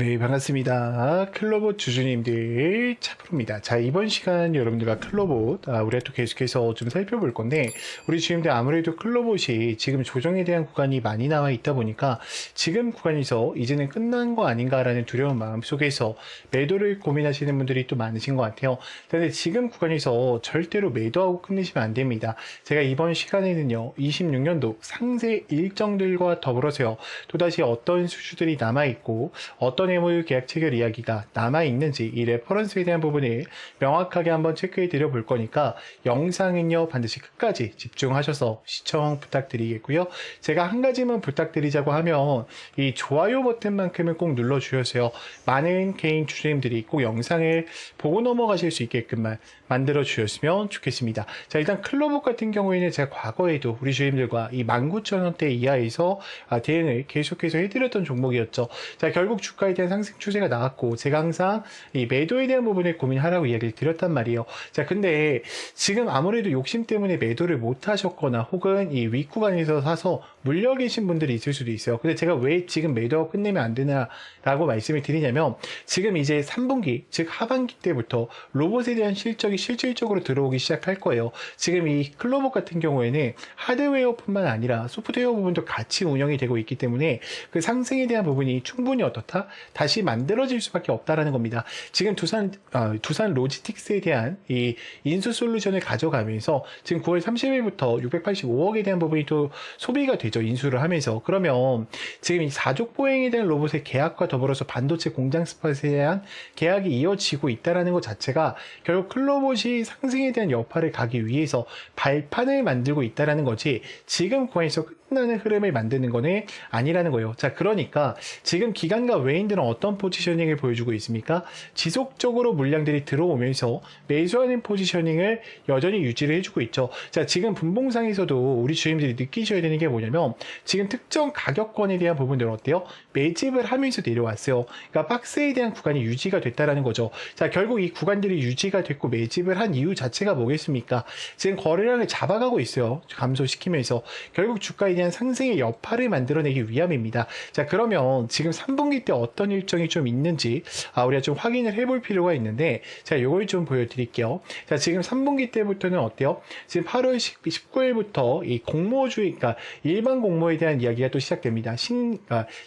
네, 반갑습니다. 클로봇 주주님들 차프로입니다. 자, 이번 시간 여러분들과 클로봇, 우리가 또 계속해서 좀 살펴볼 건데, 우리 주님들 아무래도 클로봇이 지금 조정에 대한 구간이 많이 나와 있다 보니까 지금 구간에서 이제는 끝난 거 아닌가라는 두려운 마음 속에서 매도를 고민하시는 분들이 또 많으신 것 같아요. 근데 지금 구간에서 절대로 매도하고 끝내시면 안 됩니다. 제가 이번 시간에는요, 26년도 상세 일정들과 더불어서요, 또다시 어떤 수주들이 남아있고, 어떤 MOU 계약 체결 이야기가 남아있는지 이 레퍼런스에 대한 부분을 명확하게 한번 체크해 드려 볼 거니까 영상은요 반드시 끝까지 집중하셔서 시청 부탁드리겠고요. 제가 한 가지만 부탁드리자고 하면 이 좋아요 버튼만큼은 꼭 눌러주셔서요. 많은 개인 주주님들이 꼭 영상을 보고 넘어가실 수 있게끔만 만들어 주셨으면 좋겠습니다. 자, 일단 클로봇 같은 경우에는 제가 과거에도 우리 주주님들과 이 19,000원대 이하에서 대응을 계속해서 해드렸던 종목이었죠. 자, 결국 주가에 대한 상승 추세가 나왔고 제가 항상 이 매도에 대한 부분을 고민하라고 이야기를 드렸단 말이에요. 자, 근데 지금 아무래도 욕심 때문에 매도를 못 하셨거나 혹은 이 윗구간에서 사서 물려 계신 분들이 있을 수도 있어요. 근데 제가 왜 지금 매도하고 끝내면 안 되나라고 말씀을 드리냐면 지금 이제 3분기 즉 하반기 때부터 로봇에 대한 실적이 실질적으로 들어오기 시작할 거예요. 지금 이 클로봇 같은 경우에는 하드웨어뿐만 아니라 소프트웨어 부분도 같이 운영이 되고 있기 때문에 그 상승에 대한 부분이 충분히 어떻다? 다시 만들어질 수밖에 없다라는 겁니다. 지금 두산 로지틱스에 대한 이 인수 솔루션을 가져가면서 지금 9월 30일부터 685억에 대한 부분이 또 소비가 되죠. 인수를 하면서. 그러면 지금 이 사족 보행에 대한 로봇의 계약과 더불어서 반도체 공장 스팟에 대한 계약이 이어지고 있다라는 것 자체가 결국 클로봇이 상승에 대한 여파를 가기 위해서 발판을 만들고 있다라는 거지 지금 구간에서 끝나는 흐름을 만드는 거는 아니라는 거예요. 자, 그러니까 지금 기관과 외인들은 어떤 포지셔닝을 보여주고 있습니까? 지속적으로 물량들이 들어오면서 매수하는 포지셔닝을 여전히 유지를 해주고 있죠. 자, 지금 분봉상에서도 우리 주임들이 느끼셔야 되는 게 뭐냐면 지금 특정 가격권에 대한 부분들 어때요? 매집을 하면서 내려왔어요. 그러니까 박스에 대한 구간이 유지가 됐다라는 거죠. 자, 결국 이 구간들이 유지가 됐고 매집을 한 이유 자체가 뭐겠습니까? 지금 거래량을 잡아가고 있어요. 감소시키면서 결국 주가에 대한 상승의 여파를 만들어내기 위함입니다. 자, 그러면 지금 3분기 때 어떤 일정이 좀 있는지 우리가 좀 확인을 해볼 필요가 있는데 자, 이걸 좀 보여드릴게요. 자, 지금 3분기 때부터는 어때요? 지금 8월 19일부터 이 공모주의, 그러니까 일반 공모에 대한 이야기가 또 시작됩니다.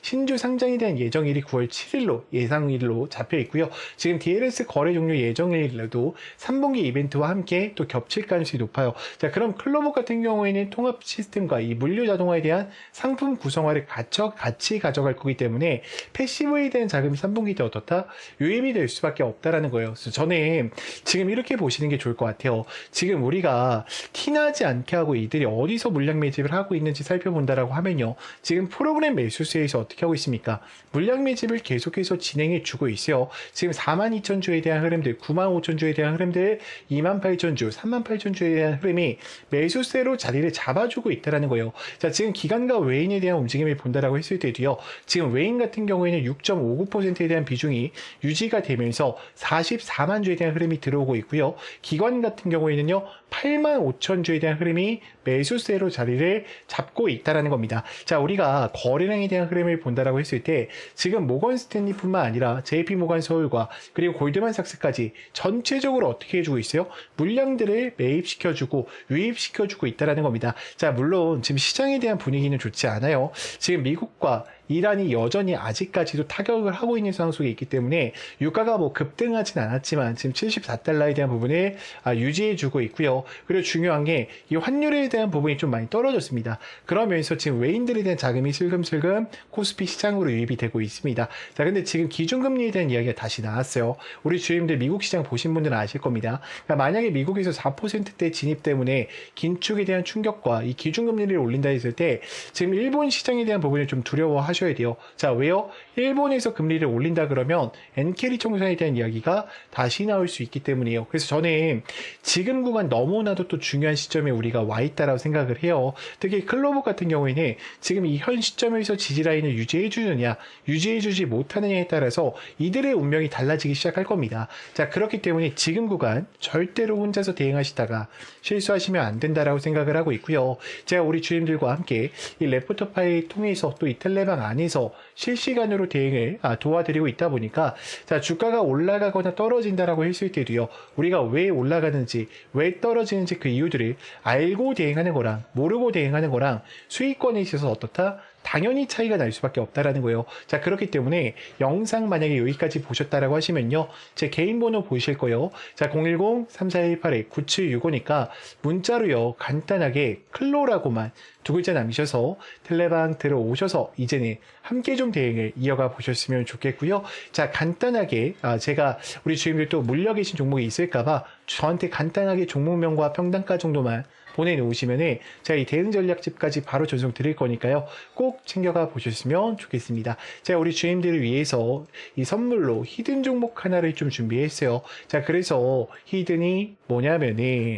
신주 상장에 대한 예정일이 9월 7일로 예상일로 잡혀 있고요. 지금 DLS 거래 종료 예정일도 3분기 이벤트와 함께 또 겹칠 가능성이 높아요. 자, 그럼 클로봇 같은 경우에는 통합 시스템과 이 물류 자동화에 대한 상품 구성화를 같이 가져갈 거기 때문에 패시브에 대한 자금이 3분기 때 어떻다? 유입이 될 수밖에 없다라는 거예요. 그래서 저는 지금 이렇게 보시는 게 좋을 것 같아요. 지금 우리가 티나지 않게 하고 이들이 어디서 물량 매집을 하고 있는지 살펴본다라고 하면요. 지금 프로그램 매수세에서 어떻게 하고 있습니까? 물량 매집을 계속해서 진행해 주고 있어요. 지금 42,000주에 대한 흐름들, 95,000주에 대한 흐름들, 28,000주, 38,000주에 대한 흐름이 매수세로 자리를 잡아주고 있다라는 거예요. 자, 지금 기관과 외인에 대한 움직임을 본다라고 했을 때도요. 지금 외인 같은 경우에는 6.59%에 대한 비중이 유지가 되면서 44만 주에 대한 흐름이 들어오고 있고요. 기관 같은 경우에는요. 85,000주에 대한 흐름이 매수세로 자리를 잡고 있다라는 겁니다. 자, 우리가 거래량에 대한 흐름을 본다라고 했을 때 지금 모건 스탠리뿐만 아니라 JP 모건 서울과 그리고 골드만삭스까지 전체적으로 어떻게 해주고 있어요? 물량들을 매입시켜주고 유입시켜주고 있다라는 겁니다. 자, 물론 지금 시장에 대한 분위기는 좋지 않아요. 지금 미국과 이란이 여전히 아직까지도 타격을 하고 있는 상황 속에 있기 때문에 유가가 뭐 급등하진 않았지만 지금 74달러에 대한 부분을 유지해주고 있고요. 그리고 중요한 게 이 환율에 대한 부분이 좀 많이 떨어졌습니다. 그러면서 지금 외인들에 대한 자금이 슬금슬금 코스피 시장으로 유입이 되고 있습니다. 자, 근데 지금 기준금리에 대한 이야기가 다시 나왔어요. 우리 주임들 미국 시장 보신 분들은 아실 겁니다. 그러니까 만약에 미국에서 4%대 진입 때문에 긴축에 대한 충격과 이 기준금리를 올린다 했을 때 지금 일본 시장에 대한 부분을 좀 두려워하셔야 돼요. 자, 왜요? 일본에서 금리를 올린다 그러면 엔캐리 청산에 대한 이야기가 다시 나올 수 있기 때문이에요. 그래서 저는 지금 구간 너무나도 또 중요한 시점에 우리가 와 있다라고 생각을 해요. 특히 클로봇 같은 경우에는 지금 이 현 시점에서 지지라인을 유지해 주느냐 유지해 주지 못하느냐에 따라서 이들의 운명이 달라지기 시작할 겁니다. 자, 그렇기 때문에 지금 구간 절대로 혼자서 대응하시다가 실수하시면 안 된다라고 생각을 하고 있고요. 제가 우리 주임들과 함께 이 레포터 파일 통해서 또 이 텔레방 안에서 실시간으로 대응을 도와드리고 있다 보니까 자, 주가가 올라가거나 떨어진다라고 했을 때도요, 우리가 왜 올라가는지, 왜 떨어지는지 그 이유들을 알고 대응하는 거랑 모르고 대응하는 거랑 수익권에 있어서 어떻다? 당연히 차이가 날 수밖에 없다라는 거예요. 자, 그렇기 때문에 영상 만약에 여기까지 보셨다라고 하시면요, 제 개인 번호 보실 거예요. 자, 010-3418-9765니까 문자로요, 간단하게 클로라고만 두 글자 남기셔서 텔레방 들어오셔서 이제는 함께 좀 대응을 이어가 보셨으면 좋겠고요. 자, 간단하게 제가 우리 주임들 또 물려 계신 종목이 있을까봐 저한테 간단하게 종목명과 평단가 정도만 보내놓으시면은 제가 이 대응 전략집까지 바로 전송 드릴 거니까요. 꼭 챙겨가 보셨으면 좋겠습니다. 제가 우리 주임들을 위해서 이 선물로 히든 종목 하나를 좀 준비했어요. 자, 그래서 히든이 뭐냐면은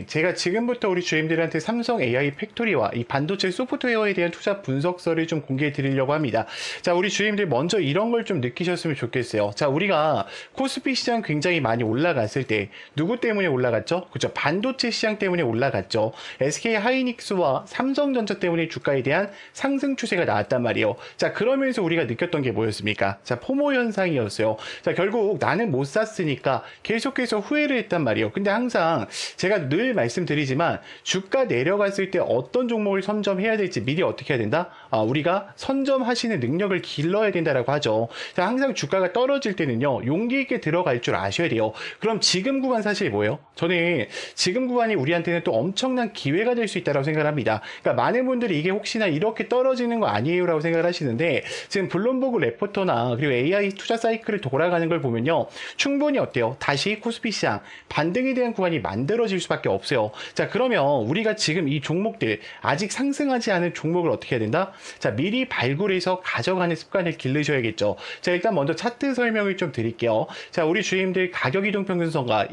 제가 지금부터 우리 주임들한테 삼성 AI 팩토리와 이 반도체 소프트웨어에 대한 투자 분석서를 좀 공개해 드리려고 합니다. 자, 우리 주임들 먼저 이런 걸 좀 느끼셨으면 좋겠어요. 자, 우리가 코스피 시장 굉장히 많이 올라갔을 때 누구 때문에 올라갔죠? 그죠? 반도체 시장 때문에 올라갔죠. SK 하이닉스와 삼성전자 때문에 주가에 대한 상승 추세가 나왔단 말이에요. 자, 그러면서 우리가 느꼈던 게 뭐였습니까? 자, 포모 현상이었어요. 자, 결국 나는 못 샀으니까 계속해서 후회를 했단 말이에요. 근데 항상 제가 늘 말씀드리지만 주가 내려갔을 때 어떤 종목을 선점해야 될지 미리 어떻게 해야 된다? 우리가 선점하시는 능력을 길러야 된다라고 하죠. 자, 항상 주가가 떨어질 때는요, 용기 있게 들어갈 줄 아셔야 돼요. 그럼 지금 구간 사실 뭐예요? 저는 지금 구간이 우리한테는 또 엄청난 기회가 될 수 있다고 생각을 합니다. 그러니까 많은 분들이 이게 혹시나 이렇게 떨어지는 거 아니에요? 라고 생각을 하시는데, 지금 블룸버그 레포터나 그리고 AI 투자 사이클을 돌아가는 걸 보면요, 충분히 어때요? 다시 코스피 시장 반등에 대한 구간이 만들어질 수밖에 없어요. 자, 그러면 우리가 지금 이 종목들, 아직 상승하지 않은 종목을 어떻게 해야 된다? 자, 미리 발굴해서 가져가는 습관을 기르셔야겠죠. 자, 일단 먼저 차트 설명을 좀 드릴게요. 자, 우리 주임들 가격 이동 평균선과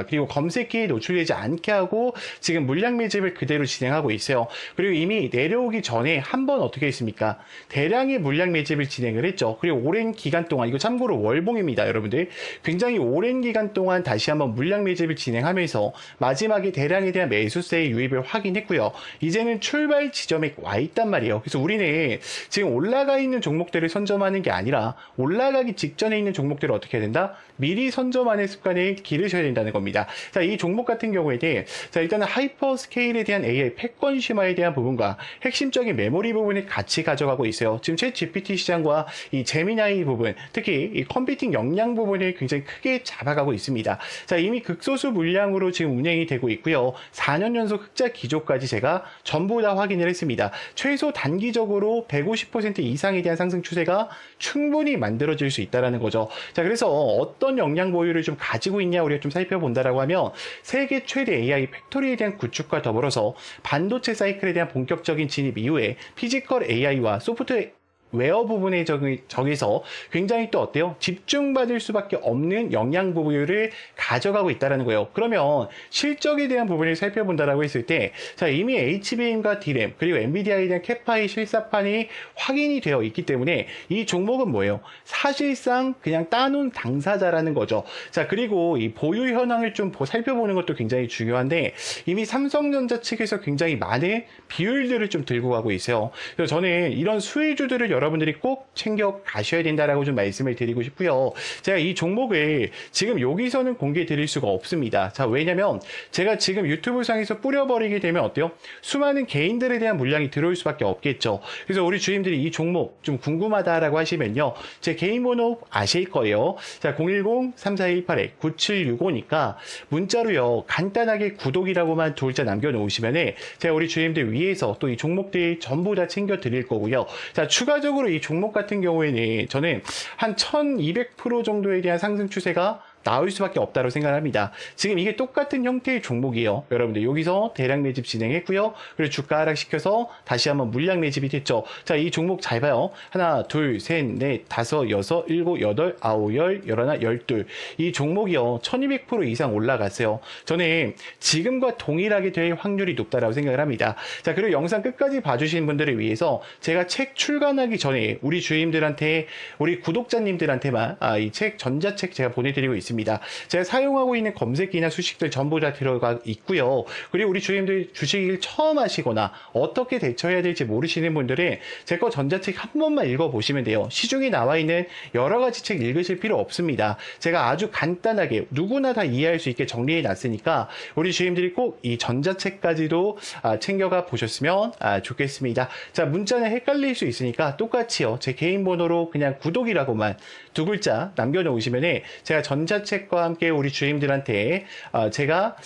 그리고 검색기에 노출되지 않게 하고 지금 물량 매집을 그대로 진행하고 있어요. 그리고 이미 내려오기 전에 한번 어떻게 했습니까? 대량의 물량 매집을 진행을 했죠. 그리고 오랜 기간 동안, 이거 참고로 월봉입니다, 여러분들. 굉장히 오랜 기간 동안 다시 한번 물량 매집을 진행하면서 마지막에 대량에 대한 매수세의 유입을 확인했고요. 이제는 출발 지점에 와 있단 말이에요. 그래서 우리는 지금 올라가 있는 종목들을 선점하는 게 아니라 올라가기 직전에 있는 종목들을 어떻게 해야 된다? 미리 선점하는 습관을 기르셔야 된다는 겁니다. 자, 이 종목 같은 경우에는 자, 일단은 하이퍼 스케일에 대한 AI 패권 심화에 대한 부분과 핵심적인 메모리 부분을 같이 가져가고 있어요. 지금 챗 GPT 시장과 이 제미나이 부분, 특히 이 컴퓨팅 역량 부분을 굉장히 크게 잡아가고 있습니다. 자, 이미 극소수 물량으로 지금 운행이 되고 있고요. 4년 연속 흑자 기조까지 제가 전부 다 확인을 했습니다. 최소 단기적으로 150% 이상에 대한 상승 추세가 충분히 만들어질 수 있다는 거죠. 자, 그래서 어떤 역량 보유를 좀 가지고 있냐 우리가 좀 살펴본다라고 하면 세계 최대 AI 팩토리에 대한 구축과 더불어서 반도체 사이클에 대한 본격적인 진입 이후에 피지컬 AI와 소프트웨어 부분에 저기서 굉장히 또 어때요? 집중받을 수밖에 없는 영양 보유를 가져가고 있다는 거예요. 그러면 실적에 대한 부분을 살펴본다라고 했을 때, 자, 이미 HBM과 D램 그리고 엔비디아에 대한 캐파이 실사판이 확인이 되어 있기 때문에 이 종목은 뭐예요? 사실상 그냥 따놓은 당사자라는 거죠. 자, 그리고 이 보유 현황을 좀 살펴보는 것도 굉장히 중요한데, 이미 삼성전자 측에서 굉장히 많은 비율들을 좀 들고 가고 있어요. 그래서 저는 이런 수혜주들을 여러분들이 꼭 챙겨 가셔야 된다라고 좀 말씀을 드리고 싶고요. 제가 이 종목을 지금 여기서는 공개 드릴 수가 없습니다. 자, 왜냐면 제가 지금 유튜브 상에서 뿌려버리게 되면 어때요? 수많은 개인들에 대한 물량이 들어올 수밖에 없겠죠. 그래서 우리 주임들이 이 종목 좀 궁금하다라고 하시면요, 제 개인 번호 아실 거예요. 자, 010-3418-9765니까 문자로요, 간단하게 구독이라고만 두 글자 남겨놓으시면은 제가 우리 주임들 위해서 또 이 종목들 전부 다 챙겨 드릴 거고요. 자, 추가적으로 이 종목 같은 경우에는 저는 한 1200% 정도에 대한 상승 추세가 나올 수밖에 없다고 생각합니다. 지금 이게 똑같은 형태의 종목이에요. 여러분들 여기서 대량 매집 진행했고요. 그리고 주가 하락시켜서 다시 한번 물량 매집이 됐죠. 자, 이 종목 잘 봐요. 하나, 둘, 셋, 넷, 다섯, 여섯, 일곱, 여덟, 아홉, 열, 열하나, 열둘. 이 종목이요, 1200% 이상 올라갔어요. 저는 지금과 동일하게 될 확률이 높다라고 생각을 합니다. 자, 그리고 영상 끝까지 봐주신 분들을 위해서 제가 책 출간하기 전에 우리 주임들한테, 우리 구독자님들한테만 이 책, 전자책 제가 보내드리고 있습니다. 좋겠습니다. 제가 사용하고 있는 검색기나 수식들 전부 다 들어가 있고요. 그리고 우리 주님들 주식을 처음 하시거나 어떻게 대처해야 될지 모르시는 분들은 제 거 전자책 한 번만 읽어보시면 돼요. 시중에 나와 있는 여러 가지 책 읽으실 필요 없습니다. 제가 아주 간단하게 누구나 다 이해할 수 있게 정리해 놨으니까 우리 주님들이 꼭 이 전자책까지도 챙겨가 보셨으면 좋겠습니다. 자, 문자는 헷갈릴 수 있으니까 똑같이요. 제 개인 번호로 그냥 구독이라고만 두 글자 남겨놓으시면 제가 전자책과 함께 우리 주님들한테 제가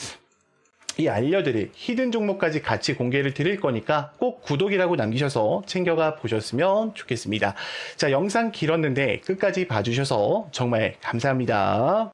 이 알려드릴 히든 종목까지 같이 공개를 드릴 거니까 꼭 구독이라고 남기셔서 챙겨가 보셨으면 좋겠습니다. 자, 영상 길었는데 끝까지 봐주셔서 정말 감사합니다.